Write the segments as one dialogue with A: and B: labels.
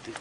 A: Please,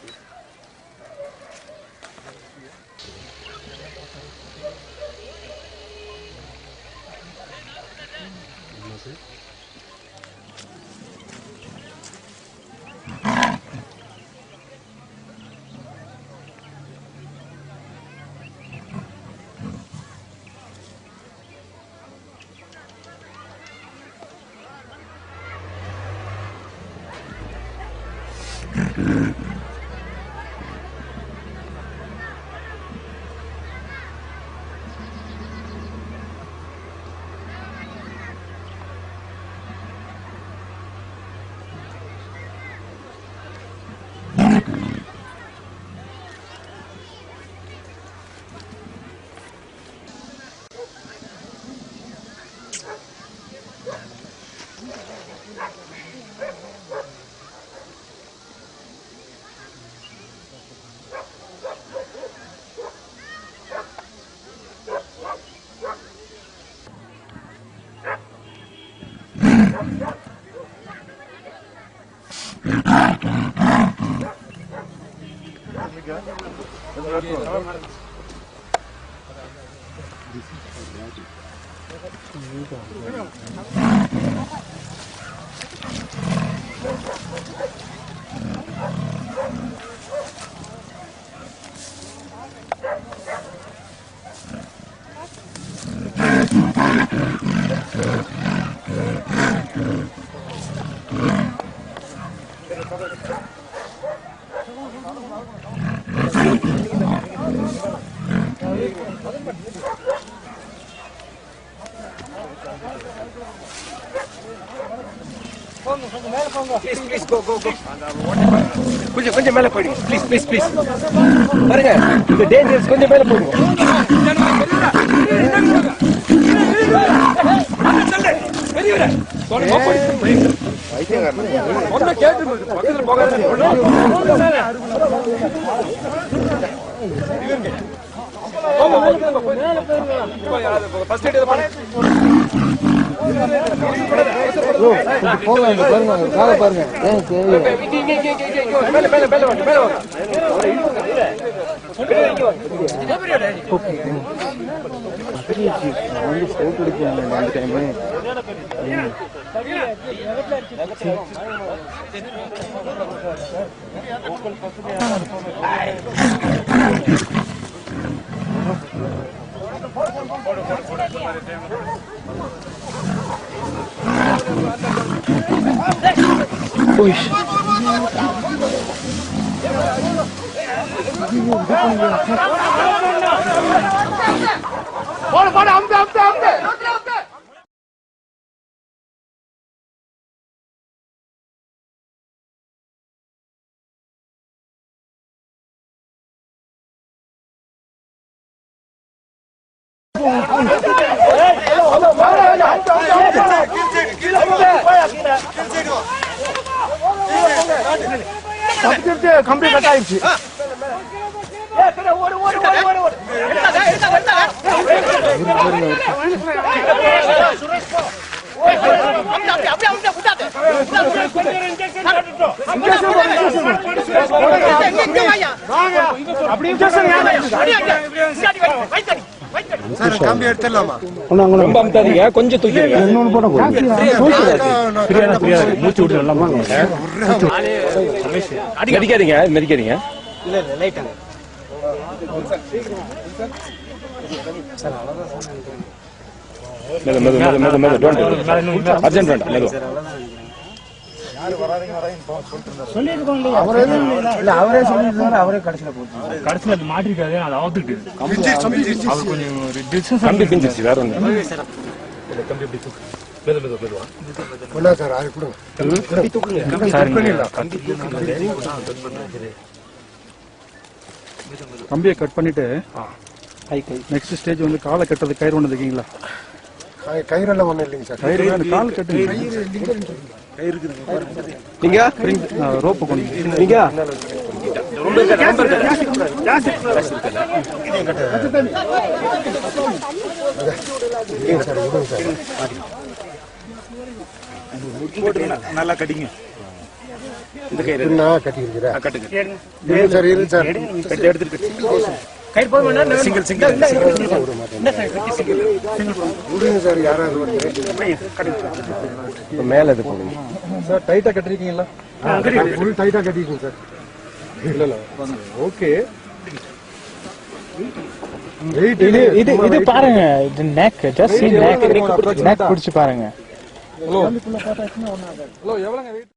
A: go. கொஞ்சம் மேல போயிடுங்க. Please. பாருங்க, இது டேஞ்சரஸ். கொஞ்சம் மேல போயிடுங்க. பெரியவரே, சொன்னா போயிடுங்க. ஒண்ணு கேட்டு பக்கத்துல போகாதீங்க. ஃபர்ஸ்ட் எய்ட் பாருங்க.
B: பாருங்க
A: போடு அம்து கம்பி கட் ஆயிடுச்சு. கம்பி எடுத்துடலாமா? ரொம்ப அமுத்தாதீங்க, கொஞ்சம் தூக்கிடுங்க. மூச்சு விட்டு மெதிக்காதீங்க. அர்ஜென்ட் வேண்டாம். அவரே சொல்லிருந்தாரு. அவரே கடைசியில மாட்டிருக்காரு. அதை அவுத்துட்டு கம்பி பிஞ்சிருச்சு. வேற ஒண்ணு கம்பியை கட் பண்ணிட்டு நெக்ஸ்ட் ஸ்டேஜ் வந்து காலை கட்டுறது. கயிறு ஒண்ணு இருக்கீங்களா? கயிறெல்லாம் ஒண்ணு இல்லைங்க சார். கயிறு கால் கட்டுங்க. நீங்க ரோப்பு கொண்டு நீங்க நல்லா கட்டிங்க.
B: இந்த கயிறு
C: கட்டிக்கிறீங்களா?
B: கட்டுங்க
C: இரு சார், இரு சார்.
B: எடுத்துட்டு கயிறு போதுமா? சிங்கிள் சிங்கிள்
C: விடுங்க சார், யாராவது மேல இது போடுங்க
A: சார். டைட்டா கட்டிருக்கீங்களா?
C: ஃபுல் டைட்டா கட்டிருக்கீங்க சார்.
A: இல்ல இல்ல ஓகே.
D: இது பாருங்க, இது neck, just see neck, neck பிடிச்சு பாருங்க.
A: ஹலோ எவ்வளவுங்க வெயிட்?